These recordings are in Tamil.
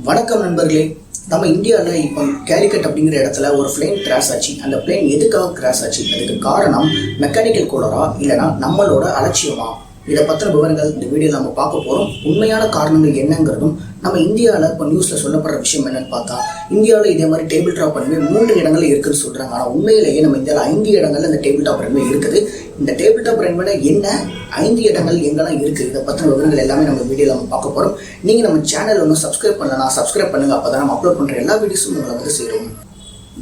வணக்கம் நண்பர்களே. நம்ம இந்தியாவில் இப்போ கேலிக்கட் அப்படிங்கிற இடத்துல ஒரு பிளேன் கிராஷ் ஆச்சு. அந்த பிளேன் எதுக்காக கிராஷ் ஆச்சு? அதுக்கு காரணம் மெக்கானிக்கல் கோளாறா இல்லைனா நம்மளோட அலட்சியமா? இதை பற்றின விவரங்கள் இந்த வீடியோவில் நம்ம பார்க்க போகிறோம். உண்மையான காரணங்கள் என்னங்கிறதும் நம்ம இந்தியாவில் இப்போ நியூஸில் சொல்லப்படுற விஷயம் என்னன்னு பார்த்தா, இந்தியாவில் இதே மாதிரி டேபிள் டாப் ரன்வே 3 இடங்களில் இருக்குன்னு சொல்கிறாங்க. ஆனால் உண்மையிலேயே நம்ம இந்தியாவில் 5 இடங்கள்ல இந்த டேபிள் டாப் ரன்வே இருக்குது. இந்த டேபிள் டாப் ரன்வேல என்ன 5 இடங்கள் எங்கெல்லாம் இருக்குது, இதை பற்றின விவரங்கள் எல்லாமே நம்ம வீடியோவில் நம்ம பார்க்க போகிறோம். நீங்கள் நம்ம சேனல் ஒன்றும் சப்ஸ்கிரைப் பண்ணலாம், சப்ஸ்கிரைப் பண்ணுங்கள். அப்போ தான் நம்ம அப்லோட் பண்ணுற எல்லா வீடியோஸும் உங்களை வந்து சேரும்.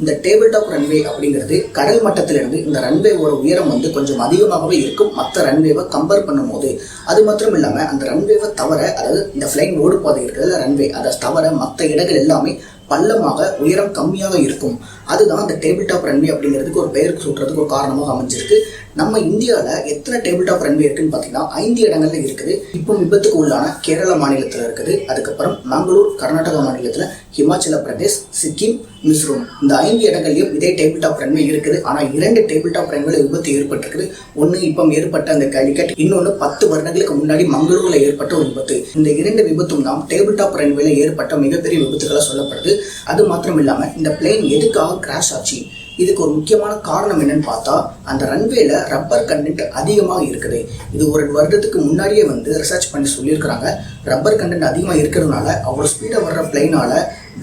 இந்த டேபிள் டாப் ரன்வே அப்படிங்கிறது கடல் மட்டத்திலிருந்து இந்த ரன்வேவோட உயரம் வந்து கொஞ்சம் அதிகமாகவே இருக்கும் மற்ற ரன்வேவை கம்பேர் பண்ணும்போது. அது மாத்திரம் இல்லாமல் அந்த ரன்வேவை தவிர, அதாவது இந்த ஃப்ளைங் ஓடு பாதை இருக்கிறதுல ரன்வே, அதை தவிர மற்ற இடங்கள் எல்லாமே பள்ளமாக உயரம் கம்மியாக இருக்கும். அதுதான் இந்த டேபிள் டாப் ரன்வே அப்படிங்கிறதுக்கு ஒரு பெயருக்கு சொல்றதுக்கு ஒரு காரணமாக அமைஞ்சிருக்கு. நம்ம இந்தியாவில் எத்தனை டேபிள் டாப் ரன்வே இருக்குன்னு பார்த்தீங்கன்னா 5 இடங்கள்ல இருக்குது. இப்போ விபத்துக்கு உள்ளான கேரள மாநிலத்தில் இருக்குது, அதுக்கப்புறம் மங்களூர் கர்நாடகா மாநிலத்தில், ஹிமாச்சல பிரதேஷ், சிக்கிம், மிசோரம், இந்த 5 இடங்கள்லையும் இதே டேபிள் டாப் ரன்வே இருக்குது. ஆனால் 2 டேபிள் டாப் ரன்வேல விபத்து ஏற்பட்டிருக்குது. ஒன்று இப்போ ஏற்பட்ட அந்த கேலிக்கட், இன்னொன்று 10 வருடங்களுக்கு முன்னாடி மங்களூர்ல ஏற்பட்ட ஒரு விபத்து. இந்த 2 விபத்தும் தான் டேபிள் டாப் ரன்வேல ஏற்பட்ட மிகப்பெரிய விபத்துக்களை சொல்லப்படுது. அது மாத்திரம் இல்லாம இந்த பிளேன் எதுக்காக கிராஷ் ஆச்சு, இதுக்கு ஒரு முக்கியமான காரணம் என்னன்னு பார்த்தா, அந்த ரன்வேல ரப்பர் கண்டென்ட் அதிகமாக இருக்குது. இது ஒரு வருடத்துக்கு முன்னாடியே வந்து ரிசர்ச் பண்ணி சொல்லியிருக்கிறாங்க. ரப்பர் கண்டென்ட் அதிகமாக இருக்கிறதுனால அவ்வளோ ஸ்பீடாக வர்ற பிளைனால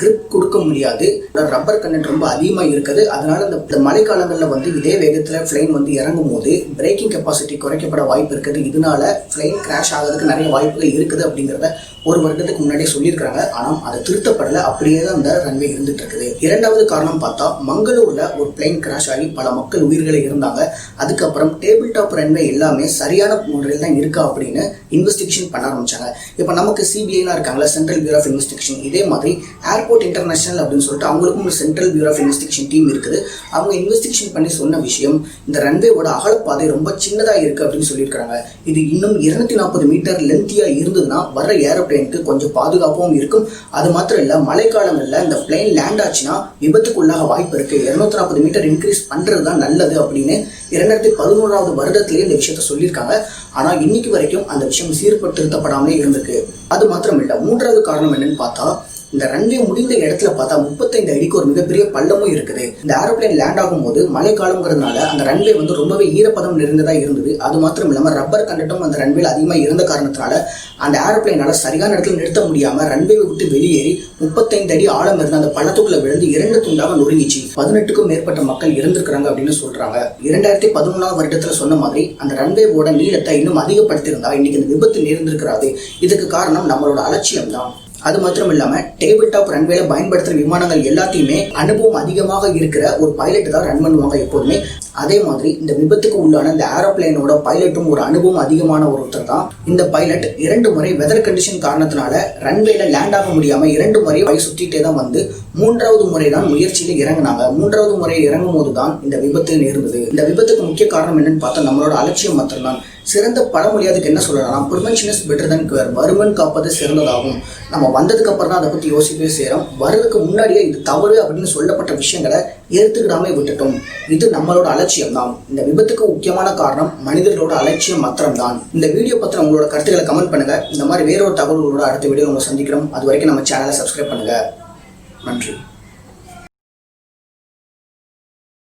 கிரிப் கொடுக்க முடியாது. ரப்பர் கண்டென்ட் ரொம்ப அதிகமாக இருக்குது. அதனால இந்த மழைக்காலங்களில் வந்து இதே வேகத்தில் ஃப்ளைன் வந்து இறங்கும் போது பிரேக்கிங் கெப்பாசிட்டி குறைக்கப்பட வாய்ப்பு இருக்குது. இதனால ஃப்ளைன் கிராஷ் ஆகிறதுக்கு நிறைய வாய்ப்புகள் இருக்குது அப்படிங்கிறத ஒரு வருடத்துக்கு முன்னாடியே சொல்லியிருக்கிறாங்க. ஆனால் அதை திருத்தப்படலை, அப்படியே தான் அந்த ரன்வே இருந்துட்டு இருக்குது. 2வது காரணம் பார்த்தா, மங்களூர்ல ஒரு பிளைன் கிராஷ் ஆகி பல மக்கள் உயிர்களை இருந்தாங்க. அதுக்கப்புறம் டேபிள் டாப் ரன்வே எல்லாமே சரியான முறையில் தான் இருக்கா அப்படின்னு இன்வெஸ்டிகேஷன் பண்ண ஆரம்பிச்சாங்க. இப்போ நமக்கு சிபிஐலாம் இருக்காங்களா, சென்ட்ரல் பியூரோ ஆஃப் இன்வெஸ்டிகேஷன், இதே மாதிரி ஏர்போர்ட் இன்டர்நேஷனல் அப்படின்னு சொல்லிட்டு அவங்களுக்கும் ஒரு central bureau of investigation team இருக்குது. அவங்க இன்வெஸ்டிகேஷன் பண்ணி சொன்ன விஷயம், இந்த ரன்வேவோட அகலப்பாதை ரொம்ப சின்னதாக இருக்கு அப்படின்னு சொல்லியிருக்காங்க. இது இன்னும் 240 மீட்டர் லென்த்தியா இருந்ததுன்னா வர ஏரோப்ளேனுக்கு கொஞ்சம் பாதுகாப்பாகவும் இருக்கும். அது மாத்திரம் இல்லை, மழைக்காலங்களில் இந்த பிளைன் லேண்ட் ஆச்சுன்னா விபத்துக்குள்ளாக வாய்ப்பு இருக்கு. 240 மீட்டர் இன்க்ரீஸ் பண்றது தான் நல்லது அப்படின்னு 2011வது வருடத்திலேயே இந்த விஷயத்த சொல்லியிருக்காங்க. ஆனா இன்னைக்கு வரைக்கும் அந்த விஷயம் சீர்படுத்தப்படாமலே இருந்திருக்கு. அது மாத்திரம் இல்லை, 3வது காரணம் என்னன்னு பார்த்தா, இந்த ரன்வே முடிந்த இடத்துல பார்த்தா 35 அடிக்கு ஒரு மிகப்பெரிய பள்ளமும் இருக்குது. இந்த ஏரோப்ளேன் லேண்ட் ஆகும் போது மழைக்காலங்கிறதுனால அந்த ரன்வே வந்து ரொம்பவே ஈரப்பதம் நிறைந்ததா இருந்தது. அது மாத்திரம் இல்லாமல் ரப்பர் கண்டென்ட்டும் அந்த ரன்வேல அதிகமாக இருந்த காரணத்தினால அந்த ஏரோப்ளேனால சரியான இடத்துல நிறுத்த முடியாம ரன்வேவை விட்டு வெளியேறி 35 அடி ஆழம் இருந்த அந்த பள்ளத்துக்குள்ள விழுந்து 2 துண்டாக நொறுங்கிச்சு. 18க்கும் மேற்பட்ட மக்கள் இறந்திருக்கிறாங்க அப்படின்னு சொல்றாங்க. 2013ஆம் வருடத்துல சொன்ன மாதிரி அந்த ரன்வேவோட நீளத்தை இன்னும் அதிகப்படுத்தியிருந்தா இன்னைக்கு இந்த விபத்து நேர்ந்திருக்கிறாது. இதுக்கு காரணம் நம்மளோட அலட்சியம் தான். அது மாத்திரம் இல்லாம டேபிள் டாப் ரன்வேல பயன்படுத்துற விமானங்கள் எல்லாத்தையுமே அனுபவம் அதிகமாக இருக்கிற ஒரு பைலட் தான் ரன் பண்ணுவாங்க எப்போதுமே. அதே மாதிரி இந்த விபத்துக்கு உள்ளான இந்த ஏரோப்ளேனோட பைலட்டும் ஒரு அனுபவம் அதிகமான ஒருத்தர் தான். இந்த பைலட் 2 முறை வெதர் கண்டிஷன் காரணத்தினால ரன்வேல லேண்ட் ஆக முடியாம 2 முறை வழி சுத்திட்டே தான் வந்து 3வது முறை தான் முயற்சியில இறங்கினாங்க. 3வது முறை இறங்கும் போது தான் இந்த விபத்து நேர்ந்தது. இந்த விபத்துக்கு முக்கிய காரணம் என்னன்னு பார்த்தா நம்மளோட அலட்சியம் மாத்திரம்தான். சிறந்த பழமொழி அதுக்கு என்ன சொல்லலாம், prevention is better than cure, வருமன் காப்பது சிறந்ததாகும். நம்ம வந்ததுக்கு அப்புறம் தான் அதை பத்தி யோசிக்கவே செய்யறோம். வர்றதுக்கு முன்னாடியே இது தவறு அப்படின்னு சொல்லப்பட்ட விஷயங்களை ஏற்றுக்கிடாம விட்டுட்டோம். இது நம்மளோட அலட்சியம் தான். இந்த விபத்துக்கு முக்கியமான காரணம் மனிதர்களோட அலட்சியம் மாத்திரம் தான். இந்த வீடியோ பத்தின உங்களோட கருத்துக்களை கமெண்ட் பண்ணுங்க. இந்த மாதிரி வேறொரு தகவல்களோட அடுத்த வீடியோ உங்களை சந்திக்கிறோம். அது வரைக்கும் நம்ம சேனலை சப்ஸ்கிரைப் பண்ணுங்க. நன்றி.